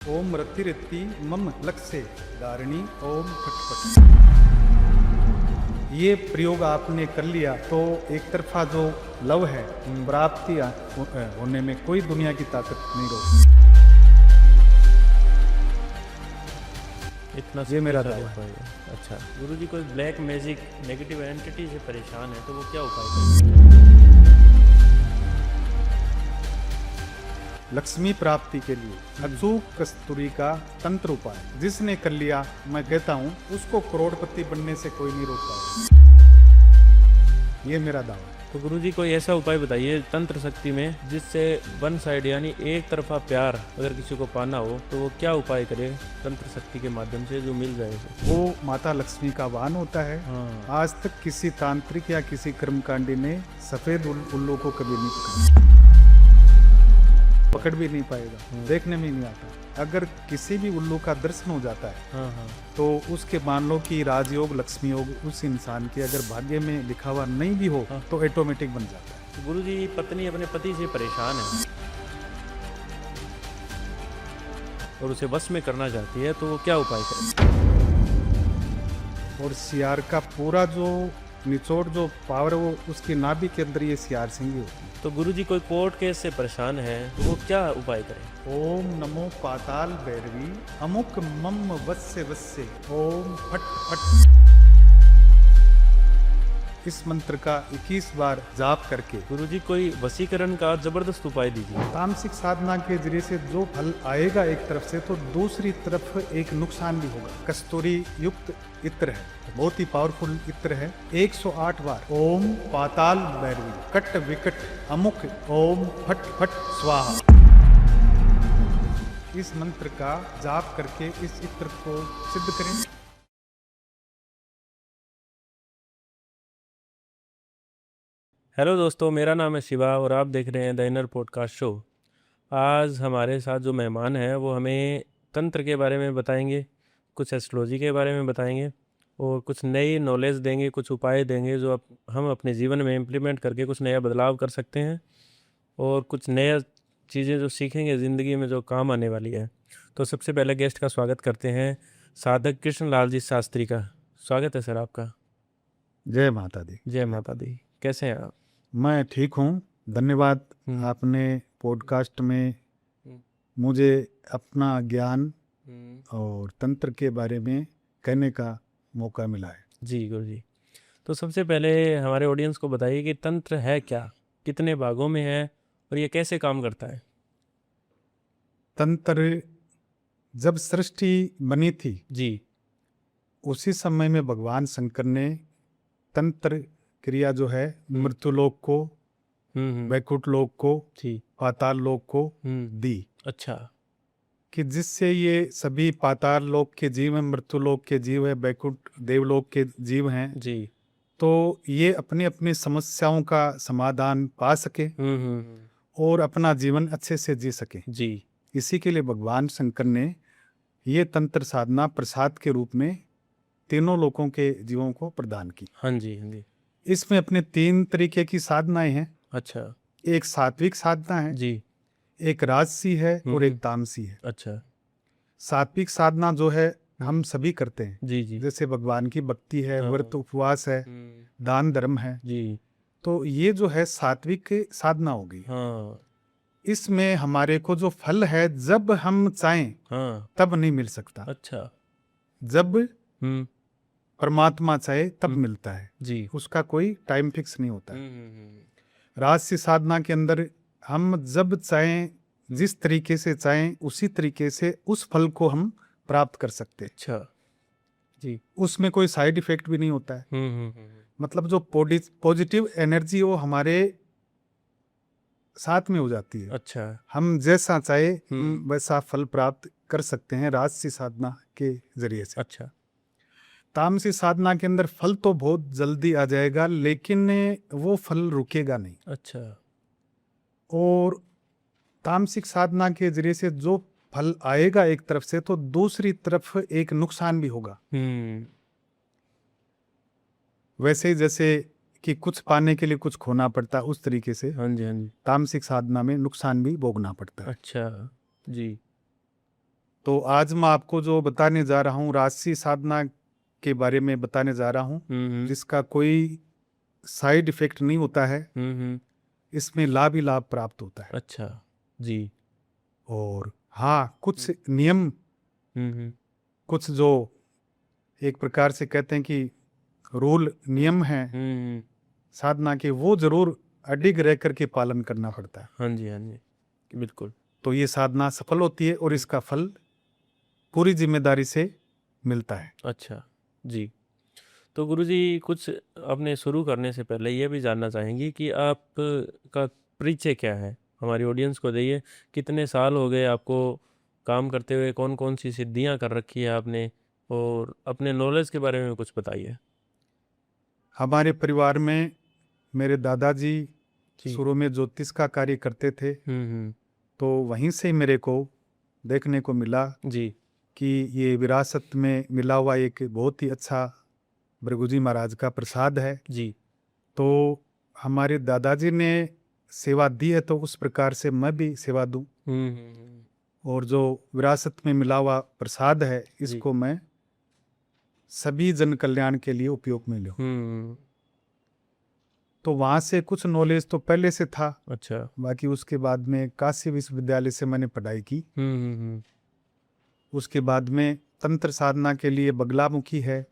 ओम रति रति मम लक्ष्य धारिणी ओम फट फट। ये प्रयोग आपने कर लिया तो एक तरफा जो लव है प्राप्ति होने में कोई दुनिया की ताकत नहीं रोक। इतना ये मेरा शक्तिशाली दावा उपाय है। अच्छा गुरुजी, कोई ब्लैक मैजिक नेगेटिव एंटिटी से परेशान है तो वो क्या उपाय करें? लक्ष्मी प्राप्ति के लिए अचूक कस्तूरी का तंत्र उपाय जिसने कर लिया, मैं कहता हूँ उसको करोड़पति बनने से कोई नहीं रोक पाएगा। ये मेरा दावा है। तो गुरुजी कोई ऐसा उपाय बताइए तंत्र शक्ति में जिससे वन साइड यानी एक तरफा प्यार अगर किसी को पाना हो तो वो क्या उपाय करे तंत्र शक्ति के माध्यम से जो मिल जाए उसे? वो माता लक्ष्मी का वाहन होता है। हाँ। आज तक किसी तांत्रिक या किसी कर्मकांडी ने सफेद उल्लू को कभी नहीं पकड़ भी नहीं पाएगा, देखने में नहीं आता। अगर किसी भी उल्लू का दर्शन हो जाता है हाँ हाँ। तो उसके मान लो कि राजयोग लक्ष्मी योग उस इंसान के अगर भाग्य में लिखा हुआ नहीं भी हो तो ऑटोमेटिक बन जाता है। तो गुरुजी पत्नी अपने पति से परेशान है और उसे वश में करना चाहती है तो वो क्या उपाय करे? और सियार का पूरा जो निचोड़ जो पावर वो उसकी नाभि के अंदर ये सियार सिंगी होती है। तो गुरुजी कोई कोर्ट केस से परेशान है तो वो क्या उपाय करे? ओम नमो पाताल भैरवी अमुक मम वस्य वस्य ओम फट फट। इस मंत्र का 21 बार जाप करके गुरुजी कोई वशीकरण का जबरदस्त उपाय दीजिए। तामसिक साधना के जरिए से जो फल आएगा एक तरफ से तो दूसरी तरफ एक नुकसान भी होगा। कस्तूरी युक्त इत्र है, बहुत ही पावरफुल इत्र है। 108 बार ओम पाताल भैरवी कट विकट अमुक ओम फट फट स्वाहा इस मंत्र का जाप करके इस इत्र को सिद्ध करें। हेलो दोस्तों, मेरा नाम है शिवा और आप देख रहे हैं द इनर पॉडकास्ट शो। आज हमारे साथ जो मेहमान हैं वो हमें तंत्र के बारे में बताएंगे, कुछ एस्ट्रोलॉजी के बारे में बताएंगे और कुछ नई नॉलेज देंगे, कुछ उपाय देंगे जो हम अपने जीवन में इम्प्लीमेंट करके कुछ नया बदलाव कर सकते हैं और कुछ नया चीज़ें जो सीखेंगे ज़िंदगी में जो काम आने वाली है। तो सबसे पहले गेस्ट का स्वागत करते हैं साधक कृष्णलाल जी शास्त्री का। स्वागत है सर आपका। जय माता दी। जय माता दी। कैसे हैं आप? मैं ठीक हूँ, धन्यवाद। आपने पॉडकास्ट में मुझे अपना ज्ञान और तंत्र के बारे में कहने का मौका मिला है। जी गुरुजी, तो सबसे पहले हमारे ऑडियंस को बताइए कि तंत्र है क्या, कितने भागों में है और ये कैसे काम करता है? तंत्र जब सृष्टि बनी थी जी। उसी समय में भगवान शंकर ने तंत्र क्रिया जो है मृत्युलोक को, वैकुंठ लोक को, पाताल लोक को दी। अच्छा। कि जिससे ये सभी पाताल लोक के जीव हैं, मृत्युलोक के जीव है, वैकुंठ देवलोक के जीव हैं जी। तो ये अपनी अपनी समस्याओं का समाधान पा सके और अपना जीवन अच्छे से जी सके। जी। इसी के लिए भगवान शंकर ने ये तंत्र साधना प्रसाद के रूप में तीनों लोकों के जीवों को प्रदान की। हाँ जी, हाँ जी। इसमें अपने 3 तरीके की साधनाएं हैं। अच्छा। एक सात्विक साधना है जी। एक राजसी है और एक तामसी है। अच्छा। सात्विक साधना जो है हम सभी करते हैं। जी जी। जैसे भगवान की भक्ति है, व्रत उपवास है, दान धर्म है। जी। तो ये जो है सात्विक साधना हो गई। हाँ। इसमें हमारे को जो फल है जब हम चाहें तब नहीं मिल सकता। अच्छा। जब परमात्मा चाहे तब मिलता है जी। उसका कोई टाइम फिक्स नहीं होता है। राजसी साधना के अंदर हम जब चाहें, जिस तरीके से चाहें उसी तरीके से उस फल को हम प्राप्त कर सकते हैं। अच्छा जी। उसमें कोई साइड इफेक्ट भी नहीं होता है। मतलब जो पॉजिटिव एनर्जी वो हमारे साथ में हो जाती है। अच्छा। हम जैसा चाहे वैसा फल प्राप्त कर सकते हैं राजसी साधना के जरिए से। अच्छा। तामसी साधना के अंदर फल तो बहुत जल्दी आ जाएगा लेकिन वो फल रुकेगा नहीं। अच्छा। और तामसिक साधना के जरिए से जो फल आएगा एक तरफ से तो दूसरी तरफ एक नुकसान भी होगा। वैसे ही जैसे कि कुछ पाने के लिए कुछ खोना पड़ता है उस तरीके से हाँ जी, हाँ जी। तामसिक साधना में नुकसान भी भोगना पड़ता है। अच्छा जी। तो आज मैं आपको जो बताने जा रहा हूँ राजसी साधना के बारे में बताने जा रहा हूँ, जिसका कोई साइड इफेक्ट नहीं होता है, इसमें लाभ ही लाभ प्राप्त होता है। अच्छा जी। और हाँ, कुछ नियम, कुछ जो एक प्रकार से कहते हैं कि रूल नियम हैं साधना के, वो जरूर अडिग रह करके पालन करना पड़ता है। हाँ जी, हाँ जी, बिल्कुल। तो ये साधना सफल होती है और इसका फल पूरी जिम्मेदारी से मिलता है। अच्छा जी। तो गुरुजी कुछ अपने शुरू करने से पहले ये भी जानना चाहेंगे कि आप का परिचय क्या है, हमारी ऑडियंस को दीजिए। कितने साल हो गए आपको काम करते हुए, कौन कौन सी सिद्धियां कर रखी है आपने, और अपने नॉलेज के बारे में कुछ बताइए। हमारे परिवार में मेरे दादाजी जी। शुरू में ज्योतिष का कार्य करते थे, तो वहीं से मेरे को देखने को मिला जी कि ये विरासत में मिला हुआ एक बहुत ही अच्छा भृगुजी महाराज का प्रसाद है। जी। तो हमारे दादाजी ने सेवा दी है, तो उस प्रकार से मैं भी सेवा दूं, और जो विरासत में मिला हुआ प्रसाद है इसको मैं सभी जन कल्याण के लिए उपयोग में लूं। तो वहाँ से कुछ नॉलेज तो पहले से था। अच्छा। बाकी उसके बाद में काशी विश्वविद्यालय से मैंने पढ़ाई की। उसके बाद में तंत्र साधना के लिए बगलामुखी है,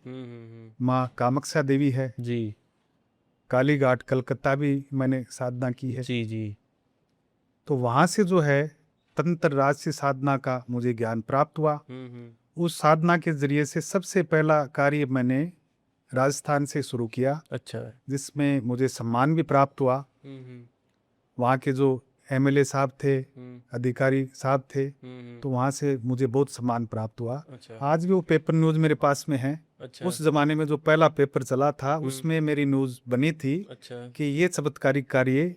माँ कामाक्षा देवी है जी। कालीघाट कलकत्ता भी मैंने साधना की है। जी जी। तो वहाँ से जो है तंत्र राजसी साधना का मुझे ज्ञान प्राप्त हुआ। उस साधना के जरिए से सबसे पहला कार्य मैंने राजस्थान से शुरू किया। अच्छा। जिसमें मुझे सम्मान भी प्राप्त हुआ। वहाँ के जो एमएलए साहब थे, अधिकारी साहब थे, तो वहाँ से मुझे बहुत सम्मान प्राप्त हुआ। अच्छा। आज भी वो पेपर न्यूज मेरे पास में है। अच्छा। उस जमाने में जो पहला पेपर चला था उसमें मेरी न्यूज बनी थी। अच्छा। कि ये चमत्कारिक कार्य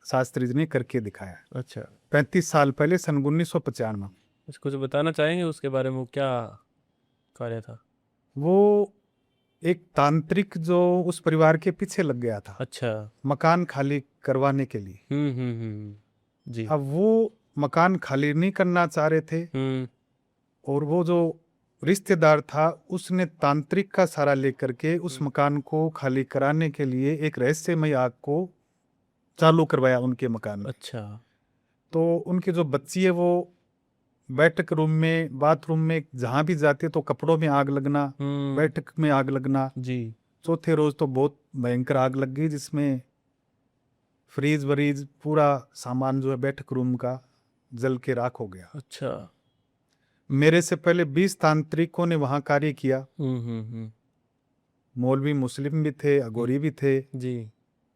शास्त्री जी ने करके दिखाया। अच्छा। 35 साल पहले, सन 1995। कुछ बताना चाहेंगे उसके बारे में, वो क्या कार्य था? वो एक तांत्रिक जो उस परिवार के पीछे लग गया था। अच्छा। मकान खाली करवाने के लिए। जी। अब वो मकान खाली नहीं करना चाह रहे थे, और वो जो रिश्तेदार था उसने तांत्रिक का सहारा लेकर के उस मकान को खाली कराने के लिए एक रहस्यमय आग को चालू करवाया उनके मकान में। अच्छा। तो उनकी जो बच्ची है वो बैठक रूम में, बाथरूम में, जहां भी जाते तो कपड़ों में आग लगना, बैठक में आग लगना। जी। चौथे रोज तो बहुत भयंकर आग लग गई, जिसमें फ्रीज वरीज पूरा सामान जो है बैठक रूम का जल के राख हो गया। अच्छा। मेरे से पहले 20 तांत्रिकों ने वहां कार्य किया। मौलवी मुस्लिम भी थे, अघोरी भी थे जी,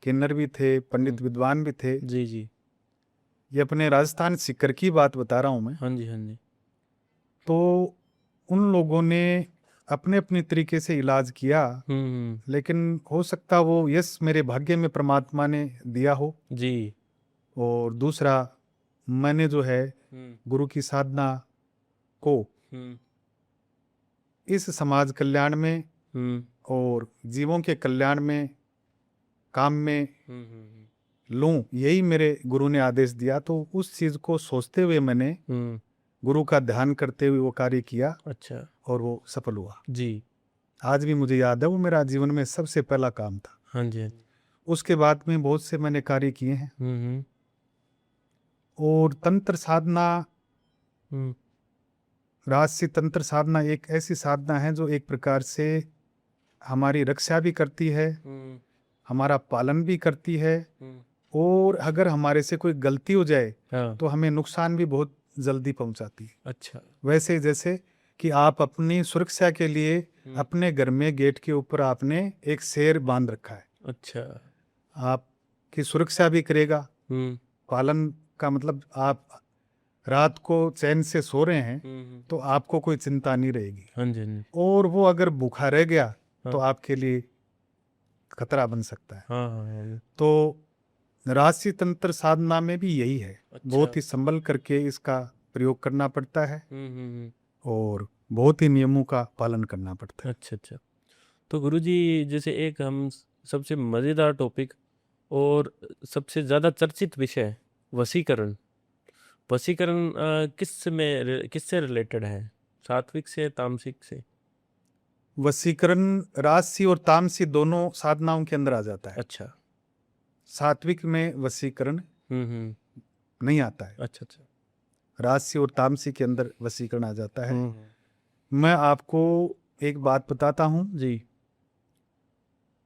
किन्नर भी थे, पंडित विद्वान भी थे। जी जी। ये अपने राजस्थान सीकर की बात बता रहा हूं मैं। हाँ जी, हाँ जी। तो उन लोगों ने अपने अपने तरीके से इलाज किया, लेकिन हो सकता वो यश मेरे भाग्य में परमात्मा ने दिया हो। जी। और दूसरा, मैंने जो है गुरु की साधना को इस समाज कल्याण में और जीवों के कल्याण में, काम में लूं, यही मेरे गुरु ने आदेश दिया। तो उस चीज को सोचते हुए मैंने गुरु का ध्यान करते हुए वो कार्य किया। अच्छा। और वो सफल हुआ। जी। आज भी मुझे याद है, वो मेरा जीवन में सबसे पहला काम था। हाँ जी, हाँ जी। उसके बाद में बहुत से मैंने कार्य किए हैं। और तंत्र साधना, राजसी तंत्र साधना एक ऐसी साधना है जो एक प्रकार से हमारी रक्षा भी करती है, हमारा पालन भी करती है, और अगर हमारे से कोई गलती हो जाए तो हमें नुकसान भी बहुत जल्दी पहुंचाती है। अच्छा। वैसे जैसे कि आप अपनी सुरक्षा के लिए अपने घर में गेट के ऊपर आपने एक शेर बांध रखा है। अच्छा। आपकी सुरक्षा भी करेगा। पालन का मतलब आप रात को चैन से सो रहे हैं तो आपको कोई चिंता नहीं रहेगी। हाँ जी, हाँ जी। और वो अगर भूखा रह गया तो आपके लिए खतरा बन सकता है। हाँ। तो राजसी तंत्र साधना में भी यही है। अच्छा। बहुत ही संभल करके इसका प्रयोग करना पड़ता है, और बहुत ही नियमों का पालन करना पड़ता है। अच्छा अच्छा। तो गुरुजी, जैसे एक हम सबसे मज़ेदार टॉपिक और सबसे ज़्यादा चर्चित विषय, वशीकरण, वशीकरण किससे रिलेटेड है? सात्विक से, तामसिक से? वशीकरण राजसी और तामसी दोनों साधनाओं के अंदर आ जाता है। अच्छा। सात्विक में वशीकरण हम्म। नहीं आता है, अच्छा अच्छा। राजसी और तामसी के अंदर वशीकरण आ जाता है। हम्म। मैं आपको एक बात बताता हूं जी।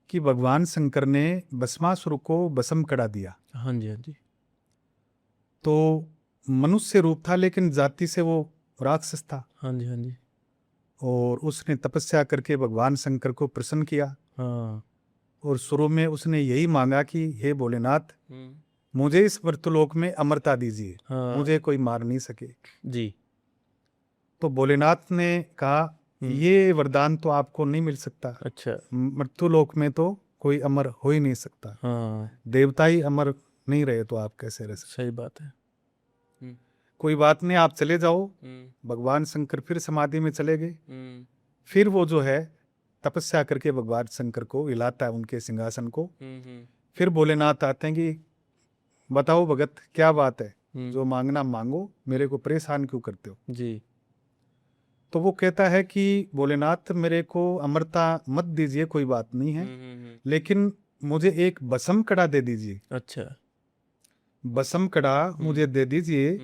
कि भगवान शंकर ने भस्मासुर को भस्म करा दिया। हाँ जी, हाँ जी। तो मनुष्य रूप था, लेकिन जाति से वो राक्षस था, हाँ जी, हाँ जी। और उसने तपस्या करके भगवान शंकर को प्रसन्न किया। हाँ। और शुरू में उसने यही मांगा कि हे भोलेनाथ, हम्म। मुझे इस मृत्युलोक में अमरता दीजिए, हाँ मुझे कोई मार नहीं सके। जी। तो भोलेनाथ ने कहा, ये वरदान तो आपको नहीं मिल सकता, अच्छा। मृत्युलोक में तो कोई अमर हो ही नहीं सकता, हाँ, देवता ही अमर नहीं रहे तो आप कैसे रह सकते। सही बात है। कोई बात नहीं, आप चले जाओ। हम्म। भगवान शंकर फिर समाधि में चले गए। हम्म। फिर वो जो है तपस्या करके भगवान शंकर को हिलाता है, उनके सिंहासन को। हम्म। फिर भोलेनाथ आते हैं कि बताओ भगत, क्या बात है, हम्म। जो मांगना मांगो, मेरे को परेशान क्यों करते हो। जी। तो वो कहता है कि भोलेनाथ, मेरे को अमरता मत दीजिए, कोई बात नहीं है, लेकिन मुझे एक भस्म कड़ा दे दीजिए। अच्छा। भस्म कड़ा मुझे दे दीजिए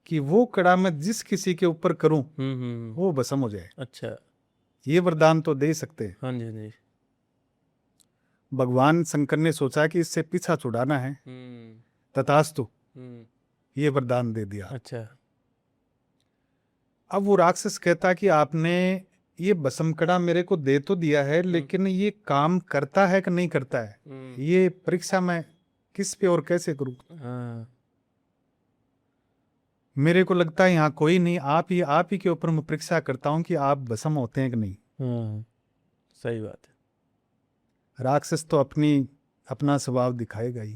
कि वो कड़ा मैं जिस किसी के ऊपर करूं वो भस्म हो जाए। अच्छा। ये वरदान तो दे सकते हैं। हाँ जी, हाँ जी। भगवान शंकर ने सोचा कि इससे पीछा छुड़ाना है, तथास्तु, ये वरदान दे दिया। अच्छा। अब वो राक्षस कहता कि आपने ये भस्म कड़ा मेरे को दे तो दिया है, लेकिन ये काम करता है कि नहीं करता है, ये परीक्षा मैं किस पे और कैसे करूं। हाँ। मेरे को लगता है यहाँ कोई नहीं, आप ही के ऊपर मैं परीक्षा करता हूं कि आप भस्म होते हैं कि नहीं। हाँ, सही बात है। राक्षस तो अपना स्वभाव दिखाएगा ही।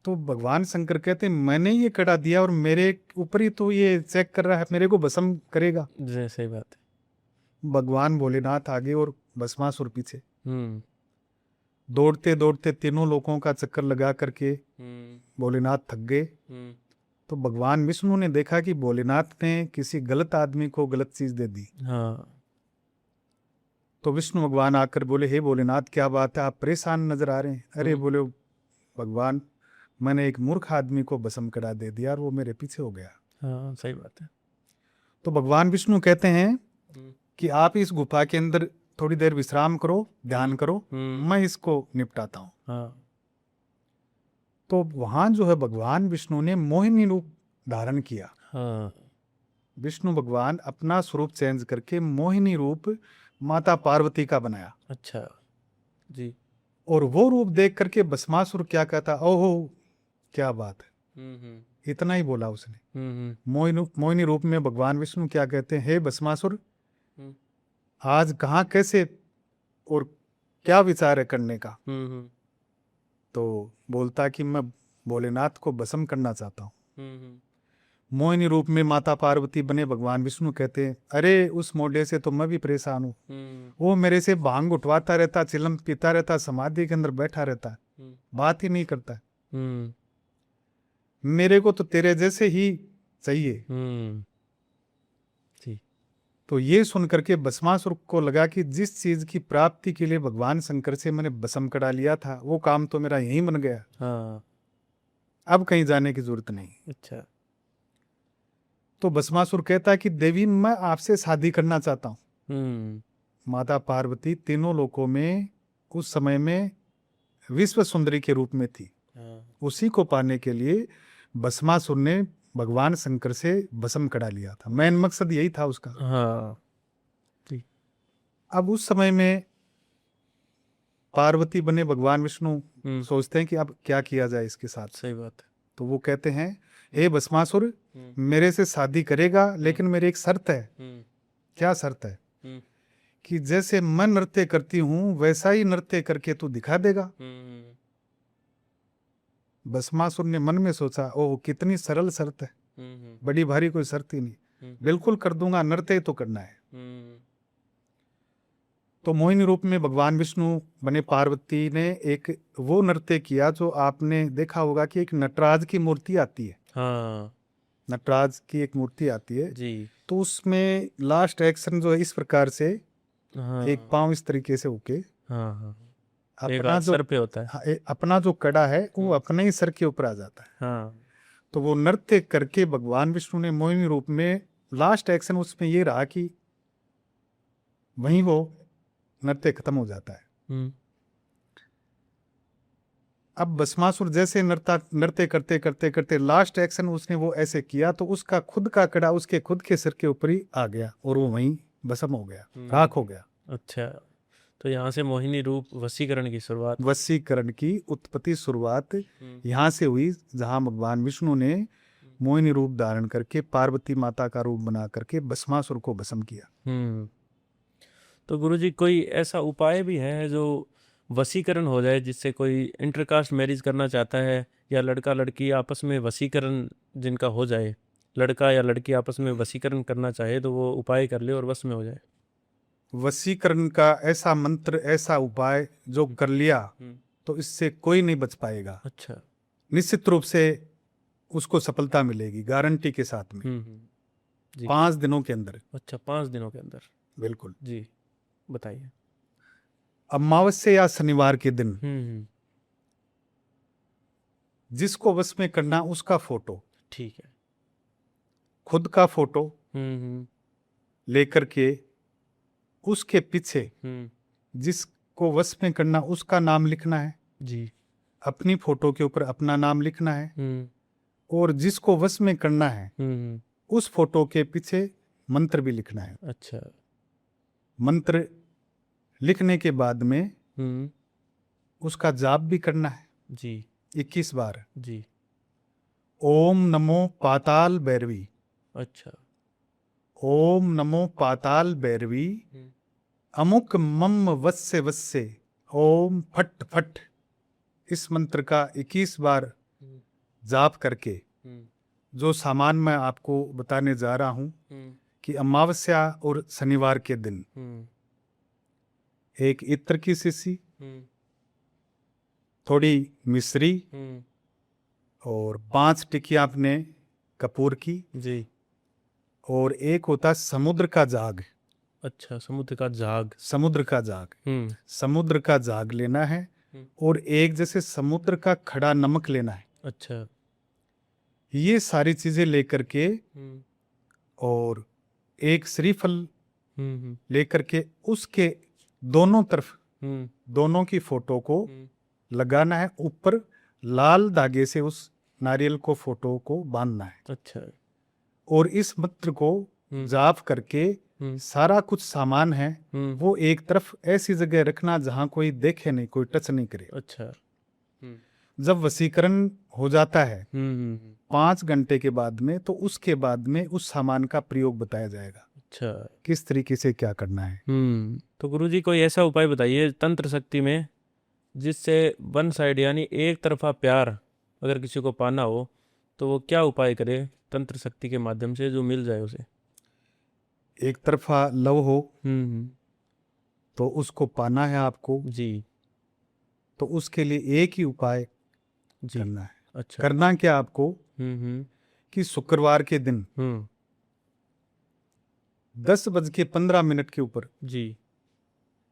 तो भगवान शंकर कहते हैं, मैंने ये कड़ा दिया और मेरे ऊपर ही तो ये चेक कर रहा है, मेरे को भस्म करेगा। सही बात है। भगवान भोलेनाथ आगे और भस्मासुर पीछे। दौड़ते दौड़ते तीनों लोगों का चक्कर लगा करके भोलेनाथ थक गए। तो भगवान विष्णु ने देखा कि भोलेनाथ ने किसी गलत आदमी को गलत चीज दे दी। हाँ। तो विष्णु भगवान आकर बोले, हे भोलेनाथ, क्या बात है, आप परेशान नजर आ रहे हैं। अरे बोले भगवान, मैंने एक मूर्ख आदमी को भस्म करा दे दिया और वो मेरे पीछे हो गया। हाँ, सही बात है। तो भगवान विष्णु कहते हैं कि आप इस गुफा के अंदर थोड़ी देर विश्राम करो, ध्यान करो, मैं इसको निपटाता हूं। हाँ। तो वहां जो है भगवान विष्णु ने मोहिनी रूप धारण किया। हाँ। विष्णु भगवान अपना स्वरूप चेंज करके मोहिनी रूप माता पार्वती का बनाया। अच्छा जी। और वो रूप देख करके भस्मासुर क्या कहता, ओहो क्या बात है, इतना ही बोला उसने। मोहिनी रूप में भगवान विष्णु क्या कहते हैं, हे भस्मासुर, आज कहाँ कैसे और क्या विचार है करने का। तो बोलता कि मैं भोलेनाथ को भस्म करना चाहता हूँ। मोहिनी रूप में माता पार्वती बने भगवान विष्णु कहते हैं, अरे उस मोडे से तो मैं भी परेशान हूँ, वो मेरे से भांग उठवाता रहता, चिलम पीता रहता, समाधि के अंदर बैठा रहता, बात ही नहीं करता। मेरे को तो तेरे जैसे ही चाहिए। तो ये सुनकर के भस्मासुर को लगा कि जिस चीज की प्राप्ति के लिए भगवान शंकर से मैंने भस्म करा लिया था, वो काम तो मेरा यहीं बन गया। हाँ। अब कहीं जाने की जरूरत नहीं। अच्छा। तो भस्मासुर कहता है कि देवी, मैं आपसे शादी करना चाहता हूँ। माता पार्वती तीनों लोकों में उस समय में विश्व सुंदरी के रूप में थी। उसी को पाने के लिए भस्मासुर ने भगवान शंकर से भस्म करा लिया था। मेन मकसद यही था उसका। हाँ। अब उस समय में पार्वती बने भगवान विष्णु सोचते हैं कि अब क्या किया जाए इसके साथ। सही बात है। तो वो कहते हैं, हे भस्मासुर, मेरे से शादी करेगा, लेकिन मेरी एक शर्त है। क्या शर्त है? कि जैसे मैं नृत्य करती हूं वैसा ही नृत्य करके तू दिखा देगा। भस्मासुर ने मन में सोचा, ओह कितनी सरल शर्त है, बड़ी भारी कोई शर्त ही नहीं, बिल्कुल कर दूंगा, नृत्य तो करना है। तो मोहिनी रूप में भगवान विष्णु बने पार्वती ने एक वो नृत्य किया जो आपने देखा होगा कि एक नटराज की मूर्ति आती है। हाँ नटराज की एक मूर्ति आती है, जी। तो उसमें लास्ट एक्शन जो है इस प्रकार से, हाँ एक पांव इस तरीके से होके, हाँ हाँ। एक अपना हाथ जो सर पे होता है। हाँ, अपना जो कड़ा है वो अपने ही सर के ऊपर आ जाता है। हाँ तो वो नृत्य करके भगवान विष्णु ने मोहिनी रूप में, लास्ट एक्शन उसमें ये रहा कि वहीं वो नृत्य खत्म हो जाता है। हम्म अब भस्मासुर जैसे नृत्य करते करते करते लास्ट एक्शन उसने वो ऐसे किया, तो उसका खुद का कड़ा उसके खुद के सिर के ऊपर ही आ गया और वो वहीं भस्म हो गया, राख हो गया। अच्छा, तो यहाँ से मोहिनी रूप वशीकरण की शुरुआत। वशीकरण की उत्पत्ति शुरुआत यहाँ से हुई, जहाँ भगवान विष्णु ने मोहिनी रूप धारण करके पार्वती माता का रूप बना करके भस्मासुर को भस्म किया। तो गुरुजी कोई ऐसा उपाय भी है जो वशीकरण हो जाए, जिससे कोई इंटरकास्ट मैरिज करना चाहता है या लड़का लड़की आपस में वशीकरण जिनका हो जाए, लड़का या लड़की आपस में वशीकरण करना चाहे तो वो उपाय कर ले और वश में हो जाए? वशीकरण का ऐसा मंत्र, ऐसा उपाय जो कर लिया तो इससे कोई नहीं बच पाएगा। अच्छा। निश्चित रूप से उसको सफलता मिलेगी, गारंटी के साथ में, जी। 5 दिनों के अंदर। अच्छा, 5 दिनों के अंदर? बिल्कुल। जी, बताइए। अमावस्या या शनिवार के दिन जिसको वश में करना, उसका फोटो, ठीक है। खुद का फोटो लेकर के उसके पीछे जिसको वश में करना उसका नाम लिखना है जी। अपनी फोटो के ऊपर अपना नाम लिखना है, और जिसको वश में करना है उस फोटो के पीछे मंत्र भी लिखना है। अच्छा। मंत्र लिखने के बाद में उसका जाप भी करना है जी। 21 बार। जी। ओम नमो पाताल भैरवी, अच्छा। ओम नमो पाताल भैरवी, अमुक मम वस्य वस्य, ओम फट फट। इस मंत्र का 21 बार जाप करके, जो सामान मैं आपको बताने जा रहा हूं कि अमावस्या और शनिवार के दिन एक इत्र की शीशी, थोड़ी मिश्री और 5 टिकियां अपने कपूर की जी। और एक होता समुद्र का जाग। अच्छा, समुद्र का जाग। समुद्र का जाग, समुद्र का जाग लेना है, और एक जैसे समुद्र का खड़ा नमक लेना है। अच्छा। ये सारी चीजें लेकर के और एक श्रीफल लेकर के उसके दोनों तरफ दोनों की फोटो को लगाना है, ऊपर लाल धागे से उस नारियल को फोटो को बांधना है। अच्छा। और इस मंत्र को जाप करके सारा कुछ सामान है वो एक तरफ ऐसी जगह रखना जहां कोई देखे नहीं, कोई टच नहीं करे। अच्छा। जब वशीकरण हो जाता है 5 घंटे के बाद में, तो उसके बाद में उस सामान का प्रयोग बताया जाएगा। अच्छा, किस तरीके से क्या करना है। तो गुरुजी कोई ऐसा उपाय बताइए तंत्र शक्ति में जिससे वन साइड यानी एक तरफा प्यार अगर किसी को पाना हो तो वो क्या उपाय करे तंत्र शक्ति के माध्यम से जो मिल जाए उसे? एक तरफा लव हो तो उसको पाना है आपको जी। तो उसके लिए एक ही उपाय जी। करना है। अच्छा। करना क्या आपको कि शुक्रवार के दिन 10:15 के ऊपर जी।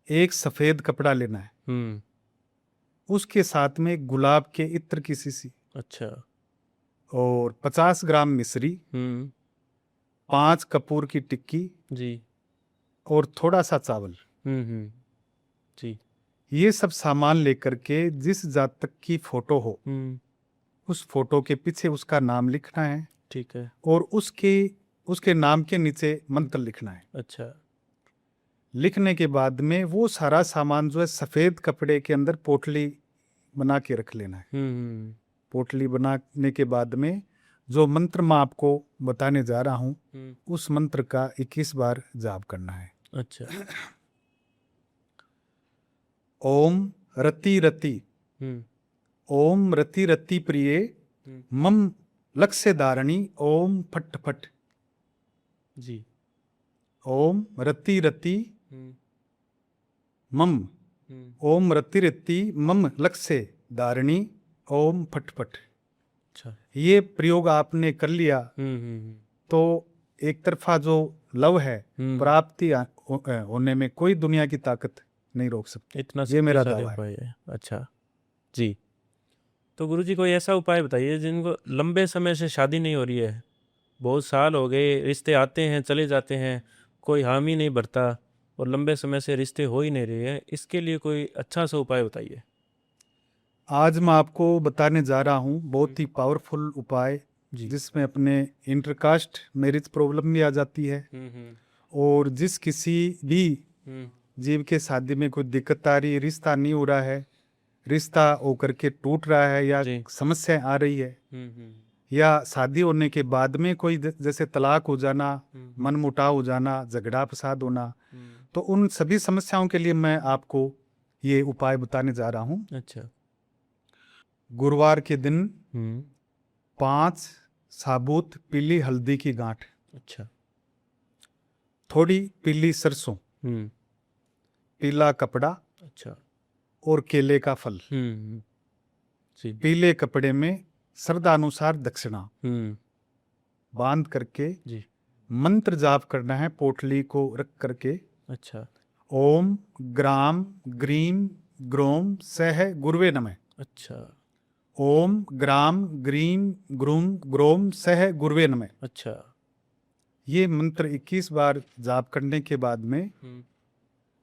एक सफेद कपड़ा लेना है, उसके साथ में गुलाब के इत्र की शीशी, अच्छा, और 50 ग्राम मिश्री, 5 कपूर की टिक्की जी, और थोड़ा सा चावल। जी। ये सब सामान लेकर के जिस जातक की फोटो हो उस फोटो के पीछे उसका नाम लिखना है, ठीक है। और उसके नाम के नीचे मंत्र लिखना है। अच्छा। लिखने के बाद में वो सारा सामान जो है सफेद कपड़े के अंदर पोटली बना के रख लेना है। पोटली बनाने के बाद में जो मंत्र मैं आपको बताने जा रहा हूं उस मंत्र का 21 बार जाप करना है। अच्छा। ओम रति रति, ओम रति रति प्रिये, मम लक्ष्य धारणी, ओम फट फट। जी। ओम रति रति मम, ओम रति रति मम लक्ष्य धारणी, ओम फट फट। अच्छा। ये प्रयोग आपने कर लिया हम्म। तो एक तरफा जो लव है, हम्म। प्राप्ति होने में कोई दुनिया की ताकत नहीं रोक सकती। इतना ये मेरा शक्तिशाली दावा है। उपाय है। अच्छा जी। तो गुरुजी कोई ऐसा उपाय बताइए जिनको लंबे समय से शादी नहीं हो रही है, बहुत साल हो गए, रिश्ते आते हैं चले जाते हैं, कोई हामी नहीं भरता और लंबे समय से रिश्ते हो ही नहीं रहे हैं, इसके लिए कोई अच्छा सा उपाय बताइए। आज मैं आपको बताने जा रहा हूँ बहुत ही पावरफुल उपाय, जी। जिसमें अपने इंटरकास्ट मैरिज प्रॉब्लम भी आ जाती है। हम्म। और जिस किसी भी हम्म। जीव के शादी में कोई दिक्कत आ रही है, रिश्ता नहीं हो रहा है, रिश्ता होकर के टूट रहा है, या जी। समस्या आ रही है, हम्म। या शादी होने के बाद में कोई जैसे तलाक हो जाना, मनमुटाव हो जाना, झगड़ा फसाद होना, तो उन सभी समस्याओं के लिए मैं आपको ये उपाय बताने जा रहा हूँ। अच्छा। गुरुवार के दिन हम्म। 5 साबुत पीली हल्दी की गांठ, अच्छा। थोड़ी पीली सरसों, हम्म। पीला कपड़ा अच्छा। और केले का फल, जी। पीले कपड़े में श्रद्धानुसार दक्षिणा हम्म। बांध करके जी। मंत्र जाप करना है पोटली को रख करके। अच्छा। ओम ग्राम ग्रीम ग्रोम सह गुरुवे नमः। अच्छा। ओम ग्राम ग्रीम ग्रूम ग्रोम सह गुरुवे नमः। अच्छा। ये मंत्र 21 बार जाप करने के बाद में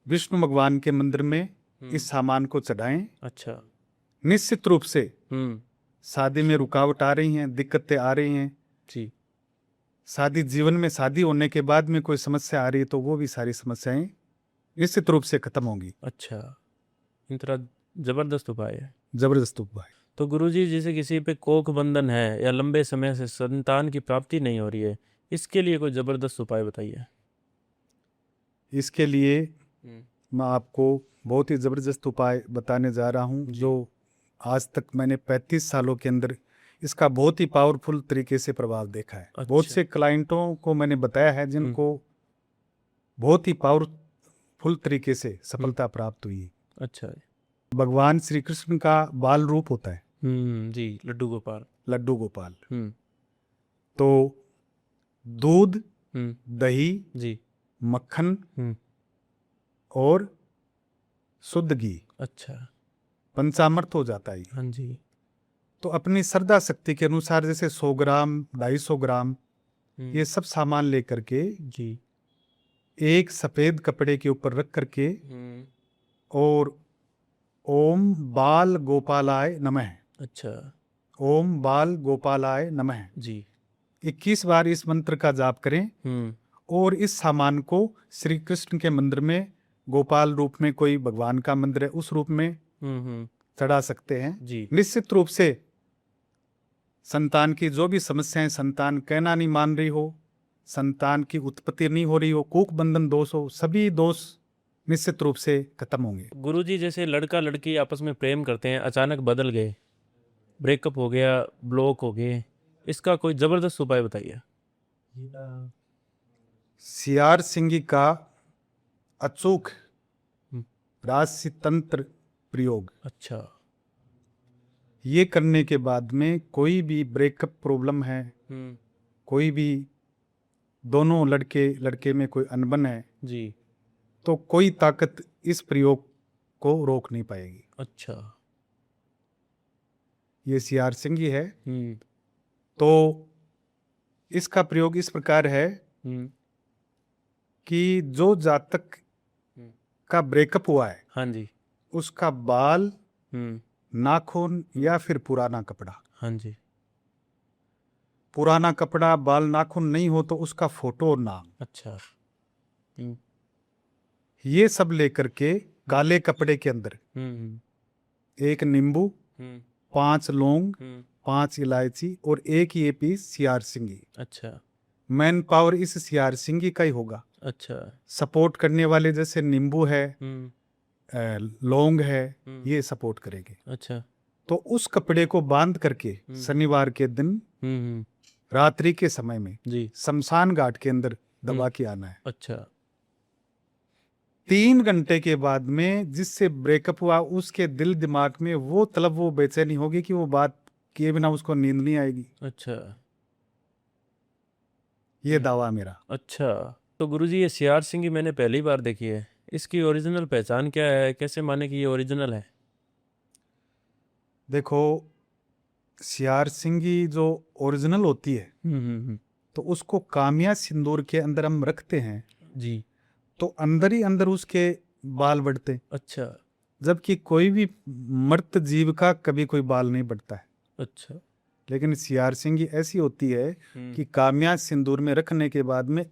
विष्णु भगवान के मंदिर में इस सामान को चढ़ाएं। अच्छा। निश्चित रूप से हम्म। शादी में रुकावट आ रही हैं, दिक्कतें आ रही हैं, जी। शादी जीवन में शादी होने के बाद में कोई समस्या आ रही है, तो वो भी सारी समस्याएं निश्चित रूप से खत्म होंगी। अच्छा, इन तरह जबरदस्त उपाय है। जबरदस्त उपाय। तो गुरुजी, जैसे किसी पे कोख बंधन है या लंबे समय से संतान की प्राप्ति नहीं हो रही है, इसके लिए कोई जबरदस्त उपाय बताइए। इसके लिए मैं आपको बहुत ही जबरदस्त उपाय बताने जा रहा हूं, जो आज तक मैंने 35 सालों के अंदर इसका बहुत ही पावरफुल तरीके से प्रभाव देखा है। अच्छा। बहुत से क्लाइंटों को मैंने बताया है जिनको बहुत ही पावरफुल तरीके से सफलता प्राप्त हुई है। अच्छा। भगवान श्री कृष्ण का बाल रूप होता है जी, लड्डू गोपाल। लड्डू गोपाल। हम्म। तो दूध, दही, जी। मक्खन और शुद्ध घी, अच्छा। पंचामृत हो जाता है। हाँ जी। तो अपनी श्रद्धा शक्ति के अनुसार जैसे 100 ग्राम 250 ग्राम ये सब सामान लेकर के जी। एक सफेद कपड़े के ऊपर रख करके और ओम बाल गोपालाय नमः, अच्छा। ओम बाल गोपालाय नमः जी। 21 बार इस मंत्र का जाप करें। और इस सामान को श्री कृष्ण के मंदिर में, गोपाल रूप में कोई भगवान का मंदिर है उस रूप में चढ़ा सकते हैं जी। निश्चित रूप से संतान की जो भी समस्याएं, संतान कहना नहीं मान रही हो, संतान की उत्पत्ति नहीं हो रही हो, कुख बंधन दोष हो, सभी दोष निश्चित रूप से खत्म होंगे। गुरुजी, जैसे लड़का लड़की आपस में प्रेम करते हैं, अचानक बदल गए, ब्रेकअप हो गया, ब्लॉक हो गए, इसका कोई जबरदस्त उपाय बताइए। सियार सिंगी का अचूक राशि तंत्र प्रयोग, अच्छा। ये करने के बाद में कोई भी ब्रेकअप प्रॉब्लम है, कोई भी दोनों लड़के में कोई अनबन है जी, तो कोई ताकत इस प्रयोग को रोक नहीं पाएगी। अच्छा। ये सियार सिंगी है। तो इसका प्रयोग इस प्रकार है कि जो जातक का ब्रेकअप हुआ है, हाँ जी, उसका बाल, नाखून या फिर पुराना कपड़ा, हाँ जी, पुराना कपड़ा, बाल, नाखून नहीं हो तो उसका फोटो और नाम, अच्छा, ये सब लेकर के काले कपड़े के अंदर एक नींबू, 5 लौंग, 5 इलायची और एक ये पीस सियार सिंगी। अच्छा। मैन पावर इस सियार सिंगी का ही होगा। अच्छा। सपोर्ट करने वाले जैसे नींबू है, लौंग है, ये सपोर्ट करेंगे। अच्छा। तो उस कपड़े को बांध करके शनिवार के दिन रात्रि के समय में जी, शमशान घाट के अंदर दबा के आना है। अच्छा। 3 घंटे के बाद में जिससे ब्रेकअप हुआ उसके दिल दिमाग में वो तलब, वो बेचैनी होगी कि वो बात किए बिना उसको नींद नहीं आएगी। अच्छा ये दावा मेरा। अच्छा। तो गुरुजी ये सियार सिंगी मैंने पहली बार देखी है, इसकी ओरिजिनल पहचान क्या है, कैसे माने कि ये ओरिजिनल है? देखो, सियार सिंगी जो ओरिजिनल होती है तो उसको कामिया सिंदूर के अंदर हम रखते हैं जी। तो अंदर ही अंदर उसके बाल बढ़ते हैं, अच्छा जबकि कोई भी मर्त जीव का कभी कोई बाल नहीं बढ़ता है। अच्छा। लेकिन सियार सिंगी ऐसी होती है कि कामिया सिंदूर में रखने के बाद में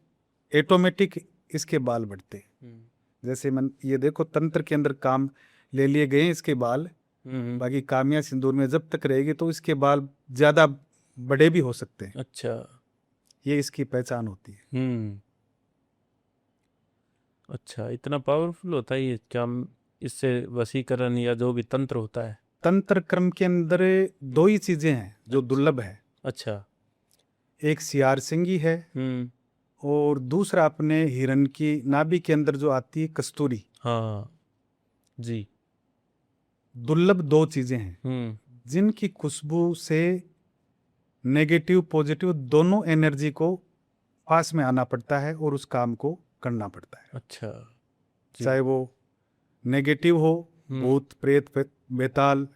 ऑटोमेटिक इसके बाल बढ़ते हैं। जैसे मन ये देखो, तंत्र के अंदर काम ले लिए गए हैं इसके बाल, बाकी कामिया सिंदूर में जब तक रहेगी तो इसके बाल ज्यादा बड़े भी हो सकते हैं। अच्छा। ये इसकी पहचान होती है। अच्छा, इतना पावरफुल होता है ये क्या? इससे वशीकरण या जो भी तंत्र होता है? तंत्र क्रम के अंदर दो ही चीजें हैं जो दुर्लभ है। अच्छा। एक सियार सिंगी है और दूसरा अपने हिरण की नाभि के अंदर जो आती है कस्तूरी। हाँ जी। दुर्लभ दो चीजें हैं जिनकी खुशबू से नेगेटिव पॉजिटिव दोनों एनर्जी को पास में आना पड़ता है और उस काम को करना पड़ता है। अच्छा जी। चाहे वो नेगेटिव हो, भूत प्रेत बेताल,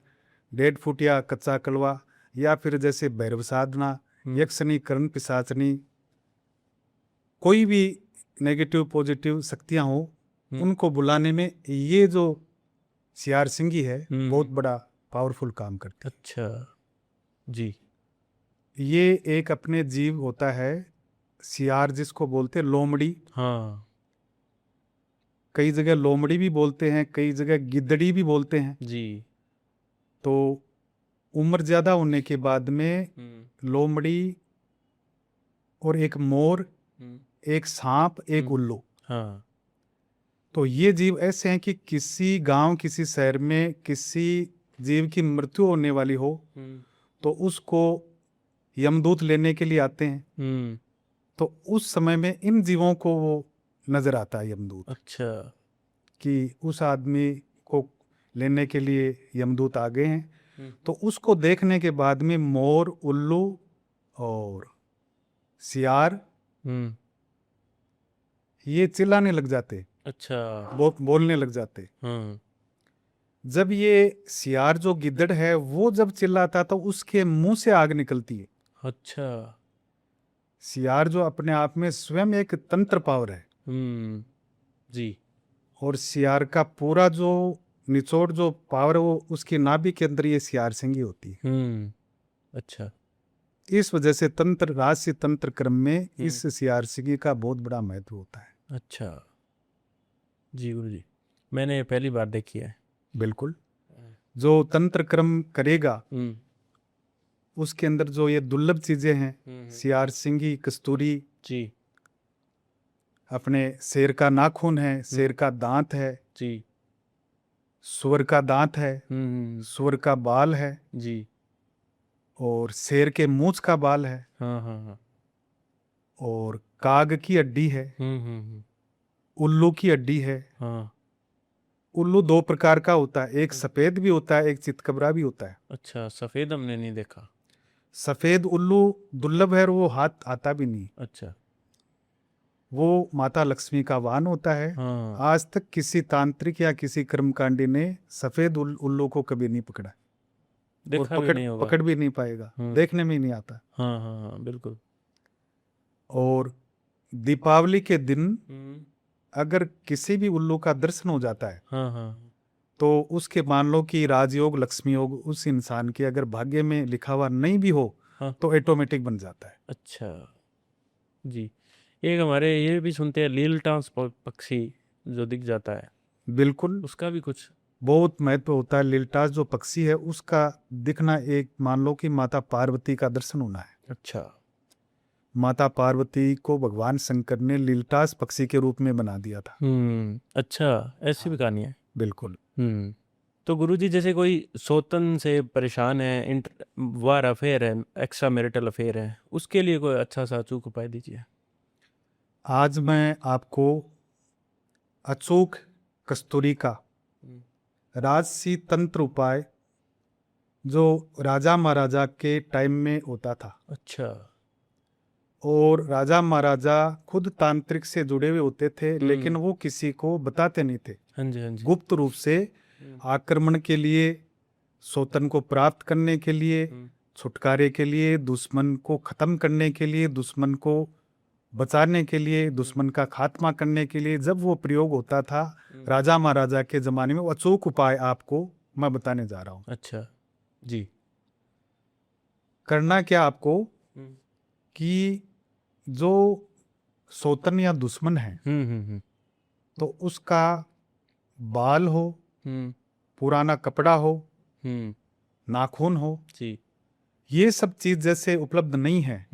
डेड फुटिया कच्चा कलवा, या फिर जैसे भैरव साधना, यक्षनी कर्ण पिशाचनी, कोई भी नेगेटिव पॉजिटिव शक्तियां हो उनको बुलाने में ये जो सियार सिंगी है बहुत बड़ा पावरफुल काम करती है। अच्छा जी। ये एक अपने जीव होता है सियार, जिसको बोलते हैं लोमड़ी। हाँ कई जगह लोमड़ी भी बोलते हैं, कई जगह गिद्धड़ी भी बोलते हैं। जी। तो उम्र ज्यादा होने के बाद में लोमड़ी और एक मोर, एक सांप, एक उल्लू, हाँ तो ये जीव ऐसे हैं कि किसी गांव किसी शहर में किसी जीव की मृत्यु होने वाली हो तो उसको यमदूत लेने के लिए आते हैं। तो उस समय में इन जीवों को वो नजर आता है यमदूत। अच्छा। कि उस आदमी को लेने के लिए यमदूत आ गए हैं। तो उसको देखने के बाद में मोर, उल्लू और सियार ये चिल्लाने लग जाते। अच्छा। बोलने लग जाते। जब ये सियार जो गिद्दड़ है वो जब चिल्लाता तो उसके मुंह से आग निकलती है। अच्छा सियार जो अपने आप में स्वयं एक तंत्र पावर है। जी। और सियार का पूरा जो निचोड़ जो पावर है वो उसकी नाभि के अंदर ये सियार सिंगी होती है। अच्छा। इस वजह से तंत्र राजसी तंत्र क्रम में इस सियार सिंगी का बहुत बड़ा महत्व होता है। अच्छा जी गुरु जी, मैंने पहली बार देखी है। बिल्कुल, जो तंत्र क्रम करेगा उसके अंदर जो ये दुर्लभ चीजें हैं, सियार सिंगी, कस्तूरी जी अपने शेर का नाखून है, शेर का दांत है जी, सुअर का दांत है, सुअर का बाल है जी, और शेर के मूंछ का बाल है, हाँ हाँ हाँ, और काग की हड्डी है, उल्लू की हड्डी है। हाँ। उल्लू दो प्रकार का होता है, एक सफेद भी होता है, एक चितकबरा भी होता है। अच्छा, सफेद हमने नहीं देखा। सफेद उल्लू दुर्लभ है और वो हाथ आता भी नहीं। अच्छा। वो माता लक्ष्मी का वाहन होता है। हाँ, आज तक किसी तांत्रिक या किसी कर्मकांडी ने सफेद उल्लू को कभी नहीं पकड़ा और देखा भी नहीं होगा। पकड़ भी नहीं पाएगा, देखने में ही नहीं आता। हाँ हाँ हाँ बिल्कुल। और दीपावली के दिन अगर किसी भी उल्लू का दर्शन हो जाता है हाँ हाँ तो उसके मान लो कि राजयोग लक्ष्मी योग उस इंसान के अगर भाग्य में लिखा हुआ नहीं भी हो हाँ। तो ऑटोमेटिक बन जाता है। अच्छा जी। एक हमारे ये भी सुनते हैं लील टांस पक्षी जो दिख जाता है, बिल्कुल, उसका भी कुछ बहुत महत्व होता है। लीलटास जो पक्षी है उसका दिखना एक मान लो कि माता पार्वती का दर्शन होना है। अच्छा। माता पार्वती को भगवान शंकर ने लीलटास पक्षी के रूप में बना दिया था। अच्छा, ऐसी भी कहानी है। बिल्कुल। तो गुरुजी जैसे कोई सौतन से परेशान है, इंटर वार अफेयर है, एक्स्ट्रा मैरिटल अफेयर है, उसके लिए कोई अच्छा सा अचूक उपाय दीजिए। आज मैं आपको अचूक कस्तूरी का राजसी तंत्र उपाय जो राजा महाराजा के टाइम में होता था। अच्छा। और राजा महाराजा खुद तांत्रिक से जुड़े हुए होते थे, लेकिन वो किसी को बताते नहीं थे। हाँ जी, हाँ जी। गुप्त रूप से आक्रमण के लिए, सौतन को प्राप्त करने के लिए, छुटकारे के लिए, दुश्मन को खत्म करने के लिए, दुश्मन को बचाने के लिए, दुश्मन का खात्मा करने के लिए जब वो प्रयोग होता था राजा महाराजा के जमाने में, वो अचूक उपाय आपको मैं बताने जा रहा हूँ। अच्छा जी। करना क्या आपको कि जो सौतन या दुश्मन है तो उसका बाल हो, पुराना कपड़ा हो, नाखून हो जी, ये सब चीज जैसे उपलब्ध नहीं है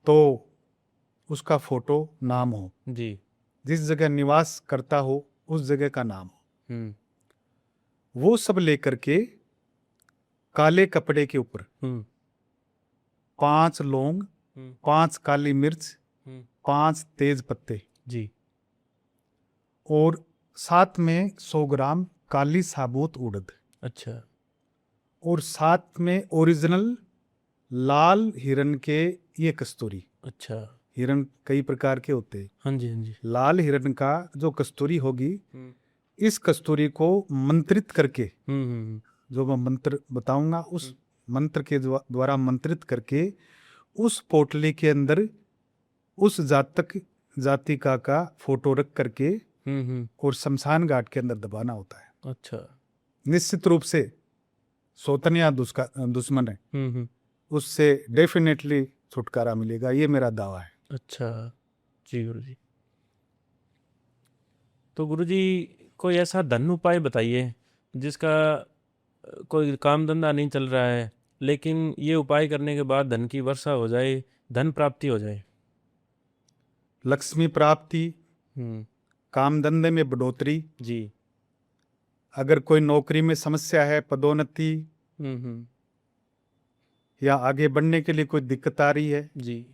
तो उसका फोटो, नाम हो जी, जिस जगह निवास करता हो उस जगह का नाम हो, वो सब लेकर के काले कपड़े के ऊपर 5 लौंग, 5 काली मिर्च, 5 तेज पत्ते जी, और साथ में 100 ग्राम काली साबुत उड़द। अच्छा। और साथ में ओरिजिनल लाल हिरन के ये कस्तूरी। अच्छा। हिरन कई प्रकार के होते हैं। हाँ जी, हाँ जी। लाल हिरन का जो कस्तूरी होगी, इस कस्तूरी को मंत्रित करके, जो मैं मंत्र बताऊंगा उस मंत्र के द्वारा मंत्रित करके उस पोटली के अंदर उस जातिका का फोटो रख करके और शमशान घाट के अंदर दबाना होता है। अच्छा। निश्चित रूप से सौतन या दुश्मन है उससे डेफिनेटली छुटकारा मिलेगा, ये मेरा दावा है। अच्छा जी गुरुजी। तो गुरुजी कोई ऐसा धन उपाय बताइए जिसका कोई काम धंधा नहीं चल रहा है, लेकिन ये उपाय करने के बाद धन की वर्षा हो जाए, धन प्राप्ति हो जाए। लक्ष्मी प्राप्ति, काम धंधे में बढ़ोतरी जी। अगर कोई नौकरी में समस्या है, पदोन्नति या आगे बढ़ने के लिए कोई दिक्कत आ रही है जी,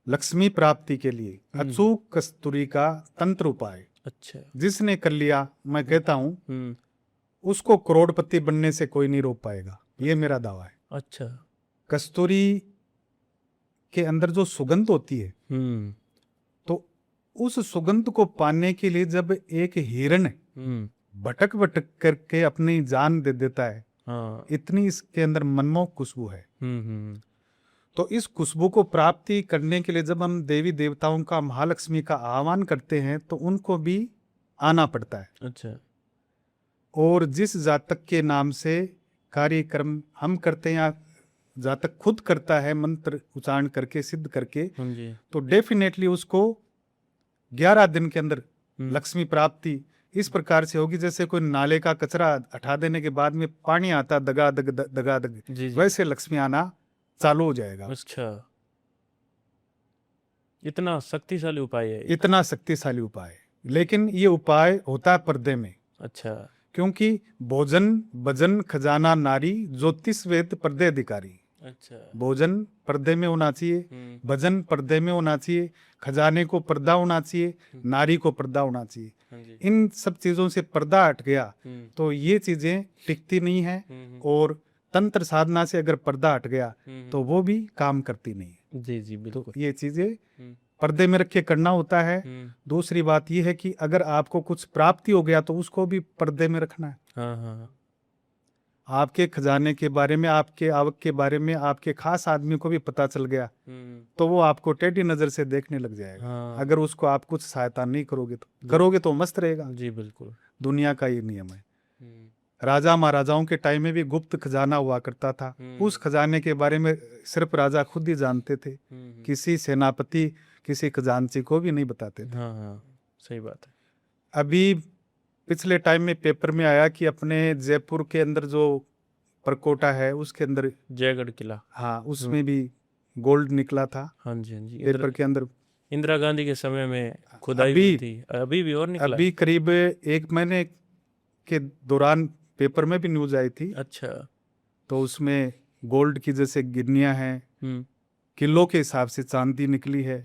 लक्ष्मी प्राप्ति के लिए अचूक कस्तूरी का तंत्र उपाय अच्छा। जिसने कर लिया, मैं कहता हूं उसको करोड़पति बनने से कोई नहीं रोक पाएगा, ये मेरा दावा है। अच्छा। कस्तूरी के अंदर जो सुगंध होती है तो उस सुगंध को पाने के लिए जब एक हिरण भटक भटक करके अपनी जान दे देता है, हाँ। इतनी इसके अंदर मनमोहक खुशबू है। तो इस खुशबू को प्राप्ति करने के लिए जब हम देवी देवताओं का, महालक्ष्मी का आह्वान करते हैं तो उनको भी आना पड़ता है। अच्छा। और जिस जातक के नाम से कार्यक्रम हम करते हैं या जातक खुद करता है मंत्र उच्चारण करके सिद्ध करके, तो डेफिनेटली उसको 11 दिन के अंदर लक्ष्मी प्राप्ति इस प्रकार से होगी जैसे कोई नाले का कचरा हटा देने के बाद में पानी आता दगादग दगादग, वैसे लक्ष्मी आना चालू हो जाएगा। अच्छा, इतना शक्तिशाली उपाय है। इतना शक्तिशाली उपाय, लेकिन ये उपाय होता है पर्दे में। अच्छा। क्योंकि भोजन भजन खजाना नारी, ज्योतिष वेद पर्दे अधिकारी। अच्छा। भोजन पर्दे में होना चाहिए, भजन पर्दे में होना चाहिए, खजाने को पर्दा होना चाहिए, नारी को पर्दा होना चाहिए। इन सब चीजों से पर्दा हट गया तो ये चीजें टिकती नहीं है, और तंत्र साधना से अगर पर्दा हट गया तो वो भी काम करती नहीं है। जी जी बिल्कुल। तो ये चीजें पर्दे में रख के करना होता है। दूसरी बात यह है कि अगर आपको कुछ प्राप्ति हो गया तो उसको भी पर्दे में रखना है। हाँ हाँ। आपके खजाने के बारे में, आपके आवक के बारे में आपके खास आदमी को भी पता चल गया तो वो आपको टेढ़ी नजर से देखने लग जाएगा। हाँ। अगर उसको आप कुछ सहायता नहीं करोगे तो मस्त रहेगा। जी बिल्कुल। दुनिया का ये नियम है। राजा महाराजाओं के टाइम में भी गुप्त खजाना हुआ करता था। उस खजाने के बारे में सिर्फ राजा खुद ही जानते थे, किसी सेनापति, किसी खजांची को भी नहीं बताते थे। हाँ हाँ सही बात है। अभी पिछले टाइम में पेपर में आया कि अपने जयपुर के अंदर जो परकोटा है उसके अंदर जयगढ़ किला, हाँ उसमें भी गोल्ड निकला था। हाँ जी हाँ जी। पेपर के अंदर इंदिरा गांधी के समय में खुदाई हुई थी, अभी भी और निकला। अभी करीब 1 महीने के दौरान पेपर में भी न्यूज आई थी। अच्छा। तो उसमें गोल्ड की जैसे गिरनियां हैं, किलो के हिसाब से चांदी निकली है।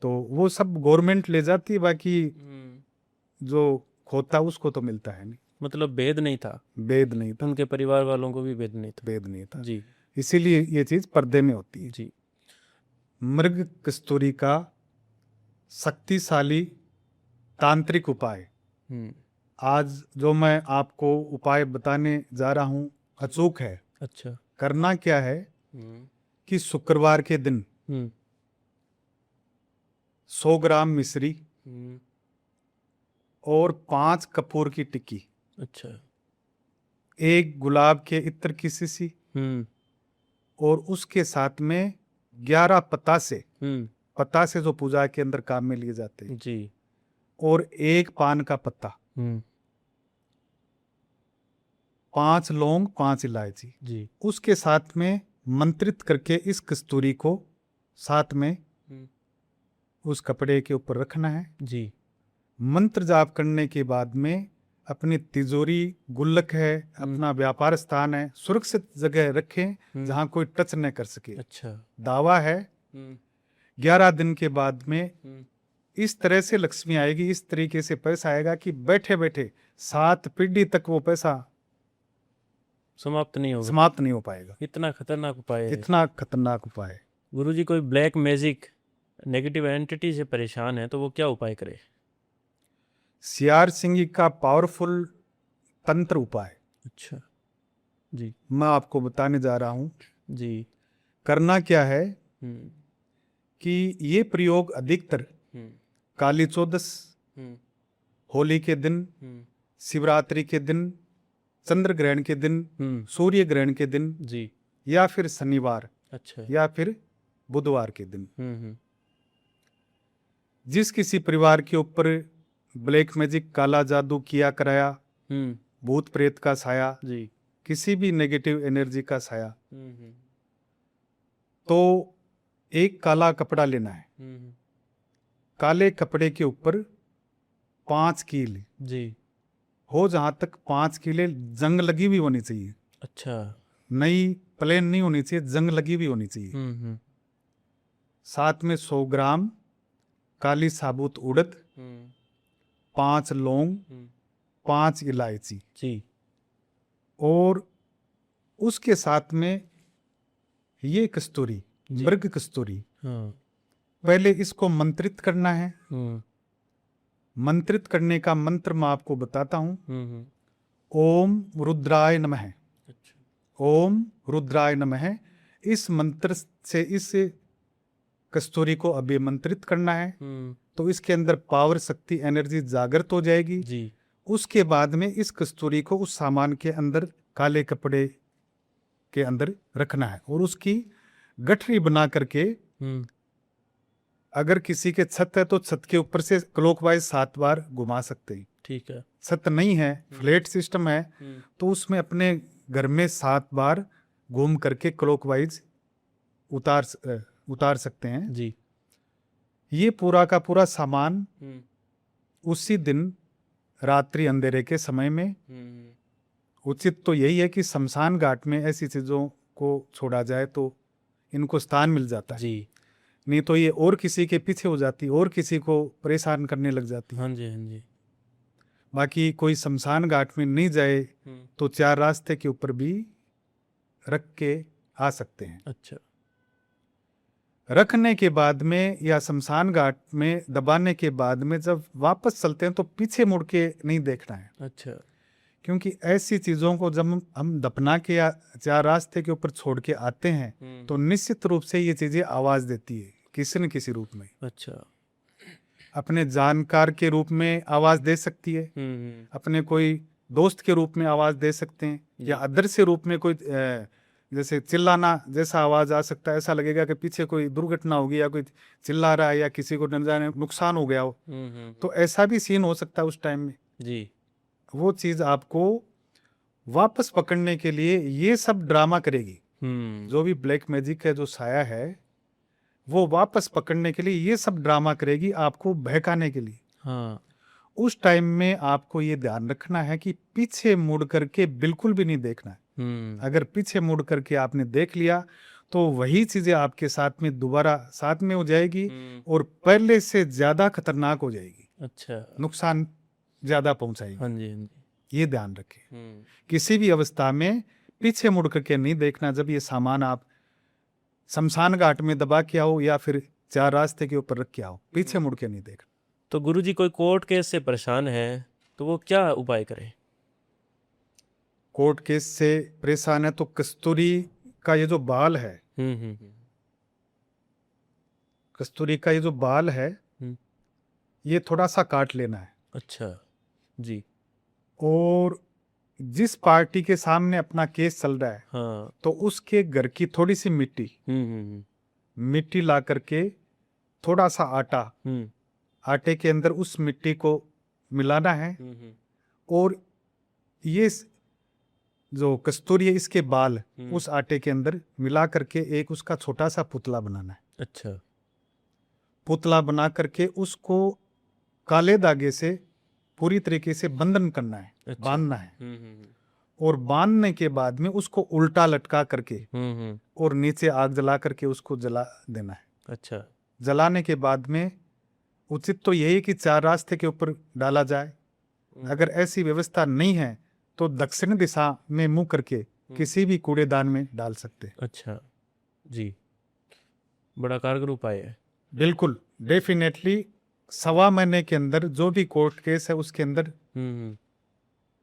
तो वो सब गवर्नमेंट ले जाती है, बाकी जो खोता उसको तो मिलता है नहीं। मतलब भेद नहीं था, भेद नहीं था, उनके परिवार वालों को भी भेद नहीं था। भेद नहीं था। जी इसीलिए ये चीज पर्दे में होती है। जी। मृग कस्तूरी का शक्तिशाली तांत्रिक उपाय, हम्म। आज जो मैं आपको उपाय बताने जा रहा हूं अचूक है। अच्छा। करना क्या है हम्म कि शुक्रवार के दिन हम्म 100 ग्राम मिश्री हम्म, और 5 कपूर की टिक्की, अच्छा। 1 गुलाब के इत्र की शीशी हम्म और उसके साथ में 11 पतासे, हम्म पतासे जो पूजा के अंदर काम में लिए जाते हैं, जी। और 1 पान का पत्ता, हम्म 5 लौंग, 5 इलायची, जी। उसके साथ में मंत्रित करके इस कस्तूरी को साथ में हम्म, उस कपड़े के ऊपर रखना है। जी। मंत्र जाप करने के बाद में अपनी तिजोरी, गुल्लक है, अपना व्यापार स्थान है, सुरक्षित जगह रखें जहां कोई टच न कर सके। अच्छा। दावा है 11 दिन के बाद में इस तरह से लक्ष्मी आएगी, इस तरीके से पैसा आएगा कि बैठे बैठे 7 पीढ़ी तक वो पैसा समाप्त नहीं होगा। समाप्त नहीं हो पाएगा। इतना खतरनाक उपाय है। इतना खतरनाक उपाय है। गुरुजी, कोई ब्लैक मैजिक नेगेटिव एंटिटी से परेशान है तो वो क्या उपाय करे? सियार सिंह का पावरफुल तंत्र उपाय अच्छा जी। मैं आपको बताने जा रहा हूं। जी। करना क्या है हम्म कि ये प्रयोग अधिकतर हम्म काली चौदस, हम्म होली के दिन, हम्म शिवरात्रि के दिन, चंद्र ग्रहण के दिन, सूर्य ग्रहण के दिन, जी। या फिर शनिवार, अच्छा। या फिर बुधवार के दिन। हम्म जिस किसी परिवार के ऊपर ब्लैक मैजिक, काला जादू किया कराया, हम्म भूत प्रेत का साया, जी। किसी भी नेगेटिव एनर्जी का साया, हम्म तो एक काला कपड़ा लेना है। हम्म काले कपड़े के ऊपर 5 कील जी। हो, जहां तक 5 कीले जंग लगी हुई होनी चाहिए। अच्छा। नई प्लेन नहीं होनी चाहिए, जंग लगी हुई होनी चाहिए। हम्म साथ में 100 ग्राम काली साबुत उड़द, 5 लौंग, 5 इलायची, जी। और उसके साथ में ये कस्तूरी, मृग कस्तूरी। हाँ। पहले इसको मंत्रित करना है। हम्म मंत्रित करने का मंत्र मैं आपको बताता हूं। हम्म ओम रुद्राय नमः। अच्छा। ओम रुद्राय नमः। इस मंत्र से इस कस्तूरी को अभिमंत्रित करना है, तो इसके अंदर पावर, शक्ति, एनर्जी जागृत हो जाएगी जी। उसके बाद में इस कस्तूरी को उस सामान के अंदर, काले कपड़े के अंदर रखना है, और उसकी गठरी बना करके, अगर किसी के छत है तो छत के ऊपर से क्लॉकवाइज 7 बार घुमा सकते हैं। ठीक है। छत नहीं है, फ्लैट सिस्टम है, तो उसमें अपने घर में 7 बार घूम करके क्लॉकवाइज उतार सकते हैं जी। ये पूरा का पूरा सामान उसी दिन रात्रि अंधेरे के समय में। उचित तो यही है कि शमशान घाट में ऐसी चीजों को छोड़ा जाए तो इनको स्थान मिल जाता है जी। नहीं तो ये और किसी के पीछे हो जाती, और किसी को परेशान करने लग जाती। हाँ जी, हाँ जी। बाकी कोई शमशान घाट में नहीं जाए तो 4 रास्ते के ऊपर भी रख के आ सकते हैं। अच्छा। रखने के बाद में या शमशान घाट में दबाने के बाद में जब वापस चलते हैं तो पीछे मुड़ के नहीं देखना है। अच्छा। क्योंकि ऐसी चीजों को जब हम दफना के या 4 रास्ते के ऊपर छोड़ के आते हैं तो निश्चित रूप से ये चीजें आवाज देती है किसी न किसी रूप में। अच्छा। अपने जानकार के रूप में आवाज दे सकती है, अपने कोई दोस्त के रूप में आवाज दे सकते हैं, या अदृश्य रूप में कोई जैसे चिल्लाना जैसा आवाज आ सकता है। ऐसा लगेगा कि पीछे कोई दुर्घटना होगी या कोई चिल्ला रहा है या किसी को न जाने नुकसान हो गया हो, तो ऐसा भी सीन हो सकता है उस टाइम में जी। वो चीज आपको वापस पकड़ने के लिए ये सब ड्रामा करेगी। जो भी ब्लैक मैजिक है, जो साया है, वो वापस पकड़ने के लिए ये सब ड्रामा करेगी, आपको बहकाने के लिए। हाँ। उस टाइम में आपको ये ध्यान रखना है कि पीछे मुड़ करके बिल्कुल भी नहीं देखना है। अगर पीछे मुड़ करके आपने देख लिया तो वही चीजें आपके साथ में दोबारा साथ में हो जाएगी और पहले से ज्यादा खतरनाक हो जाएगी। अच्छा। नुकसान ज्यादा पहुंचाएगी। हाँ जी, हाँ जी। ये ध्यान रखें। किसी भी अवस्था में पीछे मुड़ करके नहीं देखना। जब ये सामान आप शमशान घाट में दबा के आओ या फिर 4 रास्ते के ऊपर रख के आओ, पीछे मुड़ के नहीं देखना। तो गुरुजी कोई कोर्ट केस से परेशान है तो वो क्या उपाय करे? कोर्ट केस से परेशान है तो कस्तूरी का ये जो बाल है, कस्तूरी का ये जो बाल है, ये थोड़ा सा काट लेना है। अच्छा जी। और जिस पार्टी के सामने अपना केस चल रहा है, हाँ। तो उसके घर की थोड़ी सी मिट्टी ला करके थोड़ा सा आटा, आटे के अंदर उस मिट्टी को मिलाना है। और ये जो कस्तूरी है, इसके बाल उस आटे के अंदर मिला करके एक उसका छोटा सा पुतला बनाना है। अच्छा। पुतला बना करके उसको काले धागे से पूरी तरीके से बंधन करना है। अच्छा। बांधना है। और बांधने के बाद में उसको उल्टा लटका करके और नीचे आग जला करके उसको जला देना है। अच्छा। जलाने के बाद में उचित तो यही कि 4 रास्ते के ऊपर डाला जाए। अगर ऐसी व्यवस्था नहीं है तो दक्षिण दिशा में मुंह करके किसी भी कूड़ेदान में डाल सकते। अच्छा जी, बड़ा कारगर उपाय है। बिल्कुल, डेफिनेटली 1.25 महीने के अंदर जो भी कोर्ट केस है उसके अंदर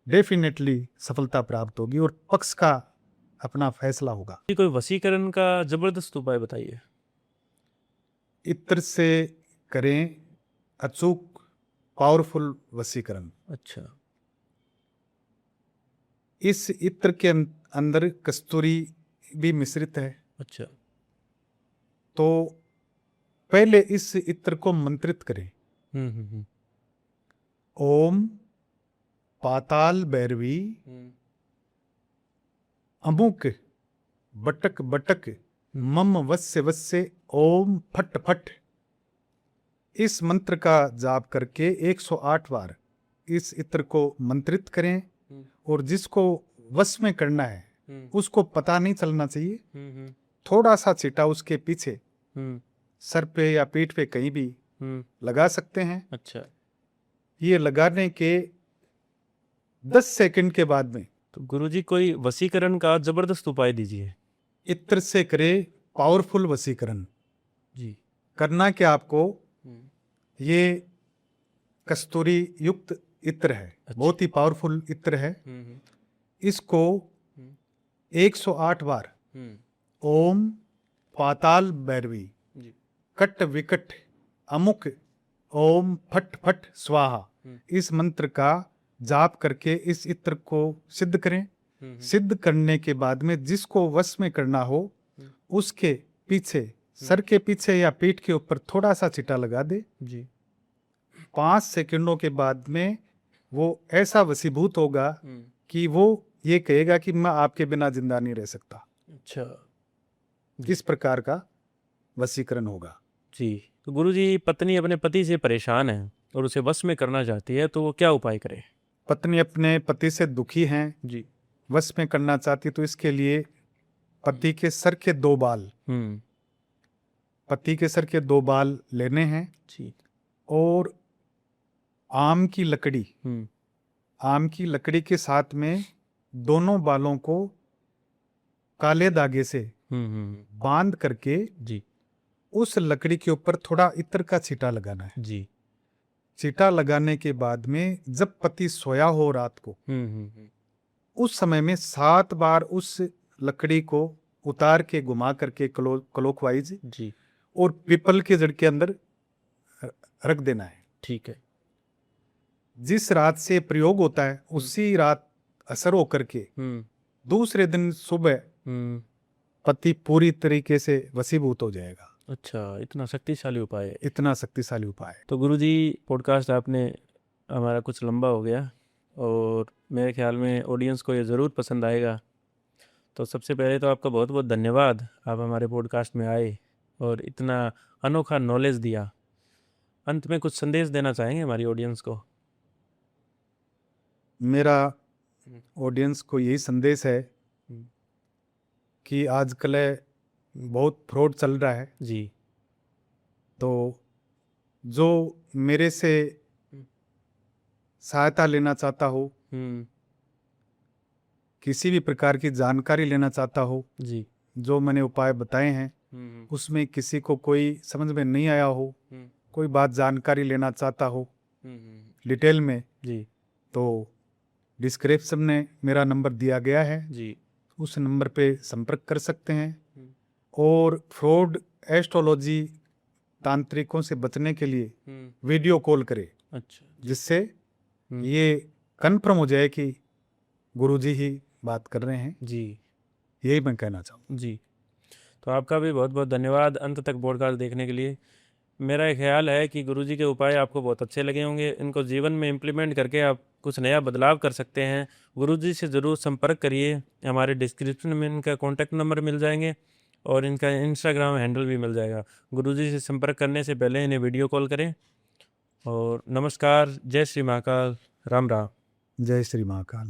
डेफिनेटली सफलता प्राप्त होगी और पक्ष का अपना फैसला होगा। कोई वशीकरण का जबरदस्त उपाय बताइए। इत्र से करें अचूक पावरफुल वशीकरण। अच्छा। इस इत्र के अंदर कस्तूरी भी मिश्रित है। अच्छा। तो पहले इस इत्र को मंत्रित करें। ओम पाताल भैरवी अमुक बटक बटक मम वस्य वस्य ओम फट फट। इस मंत्र का जाप करके 108 बार इस इत्र को मंत्रित करें। और जिसको वश में करना है उसको पता नहीं चलना चाहिए। थोड़ा सा छींटा उसके पीछे सर पे या पीठ पे कहीं भी लगा सकते हैं। अच्छा। ये लगाने के 10 सेकंड के बाद में तो गुरुजी कोई वशीकरण का जबरदस्त उपाय दीजिए। इत्र से करे पावरफुल वशीकरण जी। करना क्या आपको, ये कस्तूरी युक्त इत्र है। अच्छा। बहुत ही पावरफुल इत्र है। इसको 108 बार ओम पाताल भैरवी कट विकट अमुक ओम फट फट स्वाहा इस मंत्र का जाप करके इस इत्र को सिद्ध करें। सिद्ध करने के बाद में जिसको वश में करना हो उसके पीछे, सर के पीछे या पीठ के ऊपर थोड़ा सा छींटा लगा दे जी। 5 सेकंडों के बाद में वो ऐसा वशीभूत होगा कि वो ये कहेगा कि मैं आपके बिना जिंदा नहीं रह सकता। अच्छा। किस प्रकार का वशीकरण होगा जी। तो गुरुजी, पत्नी अपने पति से परेशान है और उसे वश में करना चाहती है तो वो क्या उपाय करे? पत्नी अपने पति से दुखी हैं जी, वश में करना चाहती, तो इसके लिए पति के सर के 2 बाल, पति के सर के 2 बाल लेने हैं जी। और आम की लकड़ी, आम की लकड़ी के साथ में दोनों बालों को काले धागे से बांध करके जी उस लकड़ी के ऊपर थोड़ा इत्र का छींटा लगाना है जी। छींटा लगाने के बाद में जब पति सोया हो रात को, उस समय में 7 बार उस लकड़ी को उतार के घुमा करके क्लॉकवाइज जी और पीपल के जड़ के अंदर रख देना है। ठीक है। जिस रात से प्रयोग होता है उसी रात असर होकर के दूसरे दिन सुबह पति पूरी तरीके से वशीभूत हो जाएगा। अच्छा, इतना शक्तिशाली उपाय है। इतना शक्तिशाली उपाय है। तो गुरुजी, पॉडकास्ट आपने हमारा कुछ लंबा हो गया और मेरे ख्याल में ऑडियंस को ये ज़रूर पसंद आएगा। तो सबसे पहले तो आपका बहुत बहुत धन्यवाद, आप हमारे पॉडकास्ट में आए और इतना अनोखा नॉलेज दिया। अंत में कुछ संदेश देना चाहेंगे हमारी ऑडियंस को? मेरा ऑडियंस को यही संदेश है कि आजकल बहुत फ्रॉड चल रहा है जी। तो जो मेरे से सहायता लेना चाहता हो किसी भी प्रकार की जानकारी लेना चाहता हो, जी। जो मैंने उपाय बताए हैं हम्म। उसमें किसी को कोई समझ में नहीं आया हो, हम्म। कोई बात जानकारी लेना चाहता हो हम्म। डिटेल में, जी। तो डिस्क्रिप्शन में मेरा नंबर दिया गया है, जी। उस नंबर पे संपर्क कर सकते हैं। हम्म। और फ्रॉड एस्ट्रोलॉजी तांत्रिकों से बचने के लिए वीडियो कॉल करें, अच्छा। जिससे हम्म। ये कन्फर्म हो जाए कि गुरुजी ही बात कर रहे हैं। जी। यही मैं कहना चाहूँ। जी। तो आपका भी बहुत बहुत धन्यवाद अंत तक पॉडकास्ट देखने के लिए। मेरा एक ख्याल है कि गुरुजी के उपाय आपको बहुत अच्छे लगे होंगे। इनको जीवन में इम्प्लीमेंट करके आप कुछ नया बदलाव कर सकते हैं। गुरुजी से ज़रूर संपर्क करिए। हमारे डिस्क्रिप्शन में इनका कॉन्टैक्ट नंबर मिल जाएंगे और इनका इंस्टाग्राम हैंडल भी मिल जाएगा। गुरुजी से संपर्क करने से पहले इन्हें वीडियो कॉल करें। और नमस्कार, जय श्री महाकाल, राम राम। जय श्री महाकाल।